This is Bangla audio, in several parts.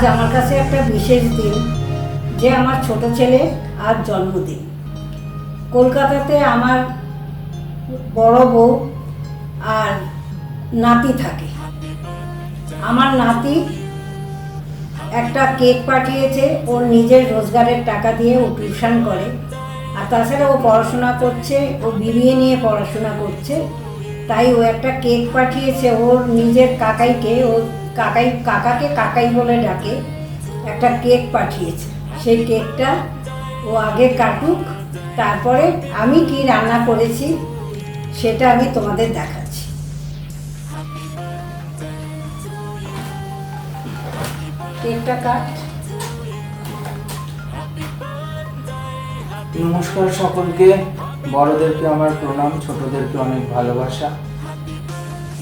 আজ আমার কাছে একটা বিশেষ দিন, যে আমার ছোট ছেলে আজ জন্মদিন। কলকাতাতে আমার বড় বউ আর নাতি থাকে। আমার নাতি একটা কেক পাঠিয়েছে, ওর নিজের রোজগারের টাকা দিয়ে ও টিউশন করে, আর তাছাড়া ও পড়াশোনা করছে, ও বিবিএ নিয়ে পড়াশোনা করছে। তাই ও একটা কেক পাঠিয়েছে ওর নিজের কাকাইকে, ওর কাকাকে কাকাই বলে ডাকে, একটা কেক পাঠিয়েছে। সেই কেকটা ও আগে কাটুক, তারপরে আমি কি রান্না করেছি সেটা আমি তোমাদের দেখাচ্ছি। কেকটা কাট। নমস্কার সকলকে, বড়দেরকে আমার প্রণাম, ছোটদেরকে অনেক ভালোবাসা।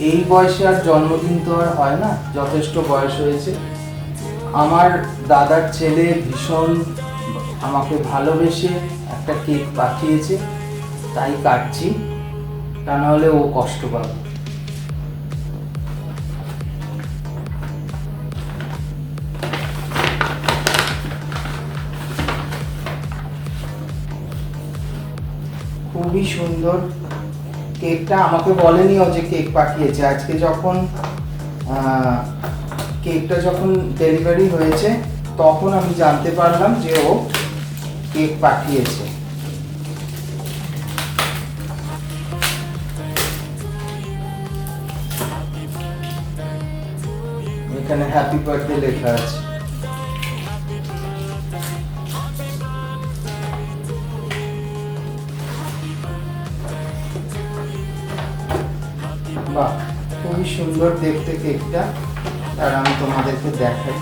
এই বয়সে আর জন্মদিন তো আর হয় না, যথেষ্ট বয়স হয়েছে। আমার দাদার ছেলে ভীষণ আমাকে ভালোবেসে একটা কেক পাঠিয়েছে, তাই কাটছি, তা নাহলে ও কষ্ট পাবে। খুবই সুন্দর কেকটা। আমাকে বলেনি ও যে কেক পাঠিয়েছে। আজকে যখন কেকটা যখন ডেলিভারি হয়েছে তখন আমি জানতে পারলাম যে ও কেক পাঠিয়েছে। এখানে হ্যাপি বার্থডে লেখা আছে। বাহ, খুবই সুন্দর দেখতে কেকটা। আর আমি তোমাদেরকে দেখাই।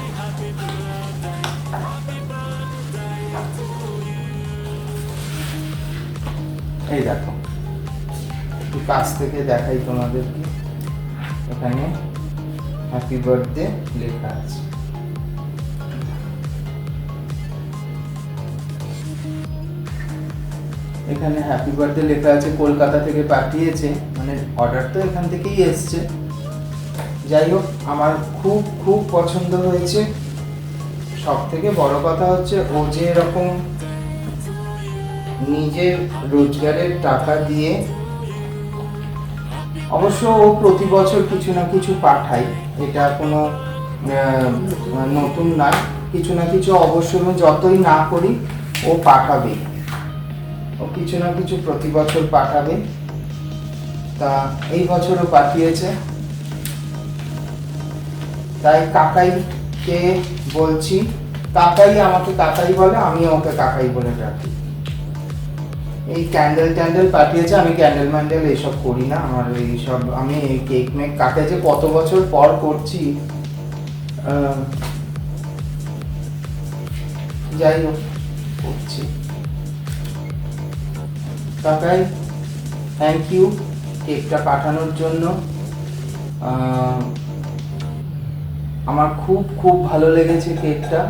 এই দেখো, একটু কাছ থেকে দেখাই তোমাদেরকে। এখানে হ্যাপি বার্থডে লেখা আছে। এখানে হ্যাপি বার্থডে লেখা আছে, কলকাতা থেকে পাঠিয়েছে, মানে অর্ডার তো এখান থেকেই এসছে। যাই হোক, আমার খুব খুব পছন্দ হয়েছে। সব থেকে বড় কথা হচ্ছে ও যে এরকম নিজের রোজগারের টাকা দিয়ে, অবশ্য ও প্রতি বছর কিছু না কিছু পাঠায়, এটা কোনো নতুন না, কিছু না কিছু অবশ্যই যতই না করি ও পাঠাবে, ও কিছু না কিছু প্রতি বছর পাঠাবে। তা এই বছরও পাঠিয়েছে। তাই কাকাইকে বলছি, কাকাই আমাকে কাকাই বলে, আমি ওকে কাকাই বলে ডাকি। এই ক্যান্ডেল পাঠিয়েছে। আমি ক্যান্ডেল ম্যান্ডেল এইসব করি না, আমার এইসব, আমি এই কেক মেক কাকে যে কত বছর পর করছি। যাই হোক, করছি। কাকাই, থ্যাংক ইউ কেকটা পাঠানোর জন্য। আমার খুব খুব ভালো লেগেছে কেকটা।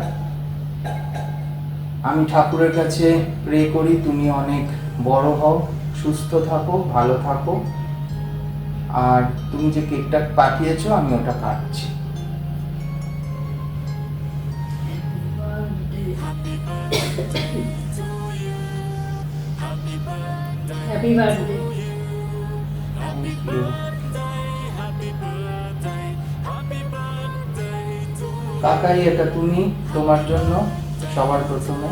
আমি ঠাকুরের কাছে প্রে করি তুমি অনেক বড় হও, সুস্থ থাকো, ভালো থাকো। আর তুমি যে কেকটা পাঠিয়েছো আমি ওটা কাটছি। Happy birthday. Thank you. কাকাই, এটা তুমি, তোমার জন্য সবার প্রথমে।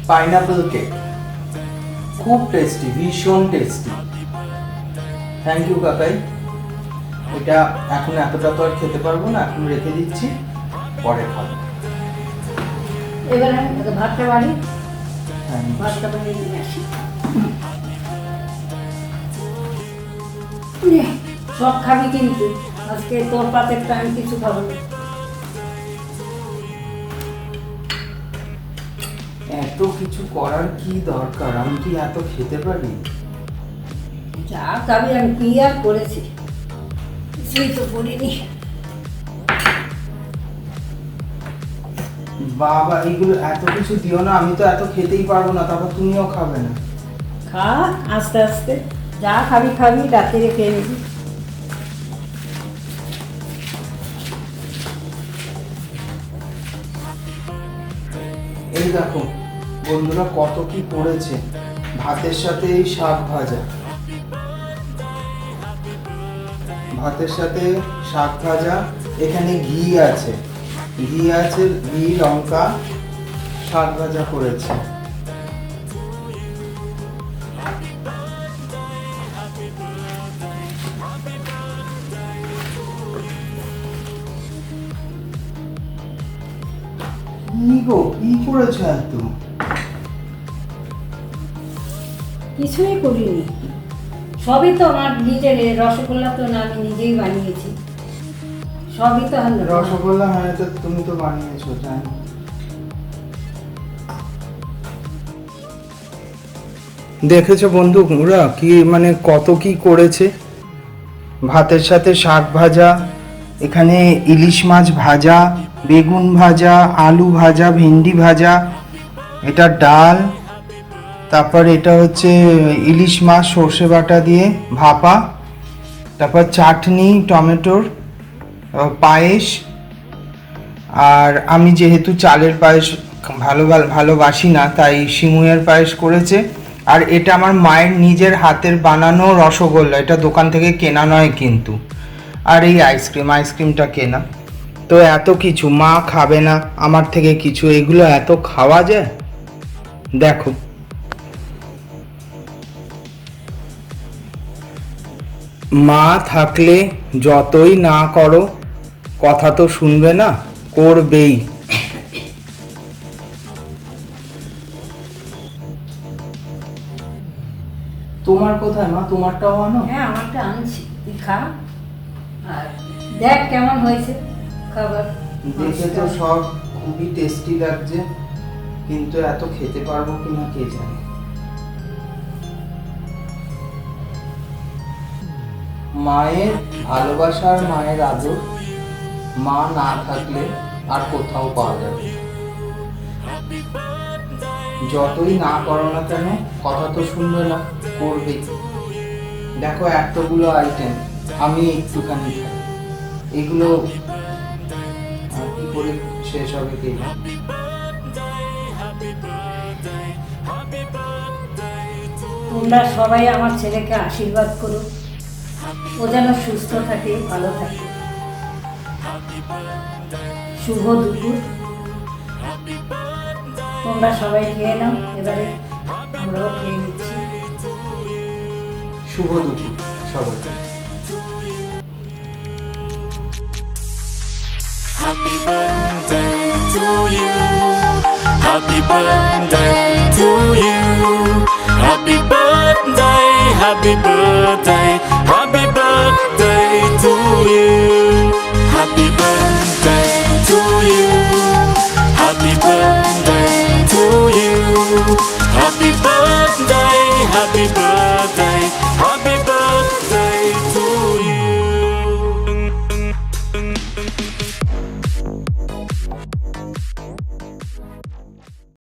পাইনাপল কেক, খুব টেস্টি, ভীষণ টেস্টি। থ্যাংক ইউ কাকাই। এটা এখন এতটা তো আর খেতে পারবো না, এখন রেখে দিচ্ছি, পরে খাবো। এবার আমি ভাতটা বাড়ি, ভাতটা বাড়ি নিয়ে আসি। সব খাবি কিন্তু আজকে তোর পাতেরটা আমি কিছু খাবো না। এত কিছু করার কি দরকার? আমি কি এত খেতে পারি? যা খাবি আমি কি আর করেছি, কিছুই তো করিনি। বাবা এইগুলো এত কিছু দিও না, আমি তো এত খেতেই পারবো না, তারপর তুমিও খাবে না। খা আস্তে আস্তে, যা খাবি খাবি, রাত্রে খেয়ে নিবি। এই দেখো বন্ধুরা কত কি করেছে, ভাতের সাথে এই শাক ভাজা, ভাতের সাথে শাক ভাজা, এখানে ঘি আছে, ঘি লঙ্কা, শাক ভাজা করেছে। কি গো, কি করেছো এত? কিছুই করিনি, সবই তো আমার নিজের। রসগোল্লা তো না, আমি নিজেই বানিয়েছি, সবই তো রসগোল্লা হ্যাঁ, তো তুমি তো বানিয়েছো, জানি। দেখেছো বন্ধুরা কি মানে কত কি করেছে, ভাতের সাথে শাক ভাজা, এখানে ইলিশ মাছ ভাজা, বেগুন ভাজা, আলু ভাজা, ভেন্ডি ভাজা, এটা ডাল, তারপর এটা হচ্ছে ইলিশ মাছ সর্ষে বাটা দিয়ে ভাপা, তারপর চাটনি টমেটোর, পায়েস, আর আমি যেহেতু চালের পায়েস ভালোবাসি না, তাই সিমুইয়ের পায়েস করেছে। আর এটা আমার মায়ের নিজের হাতের বানানো রসগোল্লা, এটা দোকান থেকে কেনা নয় কিন্তু। আর এই আইসক্রিমটা কেনা। তো এত কিছু, মা খাবে না আমার থেকে কিছু, এগুলো এত খাওয়া যায়? দেখো মা থাকলে যতই না করো, কথা তো শুনবে না, করবেই। তোমার কোথায় মা? তোমারটাও আনো। হ্যাঁ, আমারটা আনছি, তুই খা আর দেখ কেমন হয়েছে খাবার। দেখে তো সব খুবই টেস্টি লাগছে, কিন্তু এত খেতে পারবো কিনা কে জানে। মায়ের ভালোবাসার, মায়ের আদর, মা না থাকলে আর কোথাও পাওয়া যাবে। যতই না করো না কেন, কথা তো শুনবে না, করবেই। দেখো এতগুলো আইটেম, আমি একটুখানি খাই, এগুলো আর কি করে শেষ হবে কে জানে। তোমরা সবাই আমার ছেলেকে আশীর্বাদ করো, ও যেন সুস্থ থাকে, ভালো থাকে। শুভ দুপুর, তোমরা সবাই খেয়ে নাও, এবারে আমরাও খেয়ে নিচ্ছি। শুভ দুপুর সবাইকে। Happy birthday to you. Happy birthday to you. Happy birthday